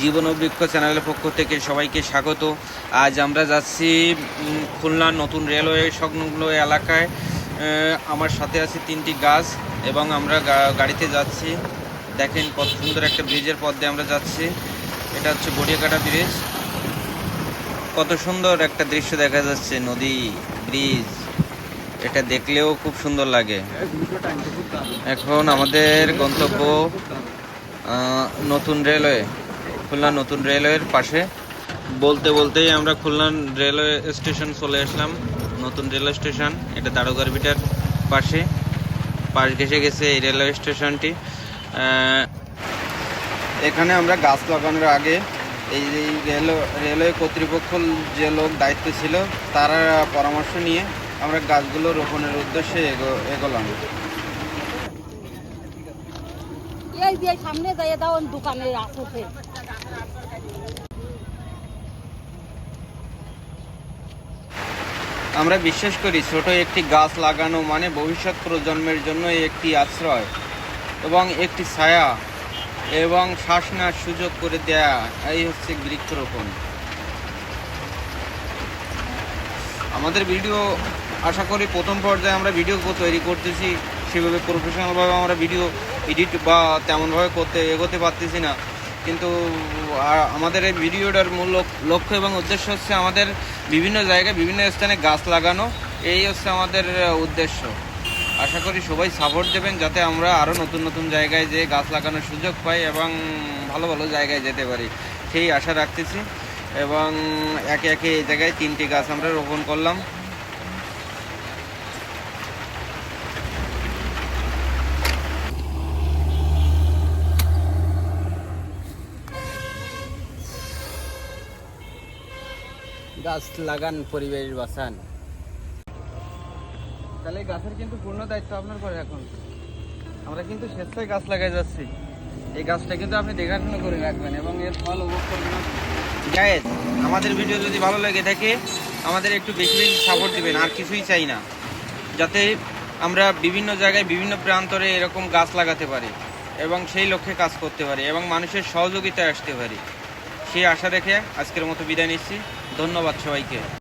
জীবন ও বৃক্ষ চ্যানেলের পক্ষ থেকে সবাইকে স্বাগত। আজ আমরা যাচ্ছি খুলনা নতুন রেলওয়ে সংলগ্ন এলাকায়। আমার সাথে আছে 3টি গাছ এবং আমরা গাড়িতে যাচ্ছি। দেখেন কত সুন্দর একটা ব্রিজের পথ দিয়ে আমরা যাচ্ছি। এটা হচ্ছে গড়িয়াকাটা ব্রিজ। কত সুন্দর একটা দৃশ্য দেখা যাচ্ছে, নদী, ব্রিজ, এটা দেখলেও খুব সুন্দর লাগে। এখন আমাদের গন্তব্য নতুন রেলওয়ে, খুলনা নতুন রেলওয়ের পাশে। বলতে বলতেই আমরা খুলনা রেলওয়ে স্টেশন চলে আসলাম। নতুন রেলওয়ে স্টেশন, এটা দারোগারভিটার পাশ ঘেঁষে গেছে এই রেলওয়ে স্টেশনটি। এখানে আমরা গাছ লাগানোর আগে এই রেলওয়ে কর্তৃপক্ষ যে লোক দায়িত্ব ছিল তারা পরামর্শ নিয়ে আমরা গাছগুলো রোপণের উদ্দেশ্যে এগোলাম। সামনে যাইয়ে দাও দোকানে আসছে। আমরা বিশ্বাস করি ছোট একটি গাছ লাগানো মানে ভবিষ্যৎ প্রজন্মের জন্য একটি আশ্রয় এবং একটি ছায়া এবং শ্বাস নেওয়ার সুযোগ করে দেয়া। এই হচ্ছে বৃক্ষরোপণ। আমাদের ভিডিও, আশা করি প্রথম পর্যায়ে আমরা ভিডিও তৈরি করতেছি, সেভাবে প্রফেশনালভাবে আমরা ভিডিও এডিট বা তেমনভাবে এগোতে পারতেছি না, কিন্তু আমাদের এই ভিডিওটার মূল লক্ষ্য এবং উদ্দেশ্য হচ্ছে আমাদের বিভিন্ন জায়গায় বিভিন্ন স্থানে গাছ লাগানো। এই হচ্ছে আমাদের উদ্দেশ্য। আশা করি সবাই সাপোর্ট দেবেন যাতে আমরা আরও নতুন নতুন জায়গায় যেয়ে গাছ লাগানোর সুযোগ পাই এবং ভালো ভালো জায়গায় যেতে পারি, সেই আশা রাখতেছি। এবং একে একে এই জায়গায় 3টি গাছ আমরা রোপণ করলাম। গাছ লাগান, পরিবেশ বাঁচান। তাহলে গাছের কিন্তু পূর্ণ দায়িত্ব আপনার পরে। এখন আমরা কিন্তু স্বেচ্ছায় গাছ লাগাই যাচ্ছি। এই গাছটা কিন্তু আপনি দেখাশোনা করে রাখবেন এবং এর ফল উপভোগ করবেন। গাইস, আমাদের ভিডিও যদি ভালো লেগে থাকে আমাদের একটু বেশি বেশি সাপোর্ট দিবেন, আর কিছুই চাই না, যাতে আমরা বিভিন্ন জায়গায় বিভিন্ন প্রান্তরে এরকম গাছ লাগাতে পারি এবং সেই লক্ষ্যে কাজ করতে পারি এবং মানুষের সহযোগিতায় আসতে পারি, সেই আশা রেখে আজকের মতো বিদায় নিচ্ছি। ধন্যবাদ সবাইকে।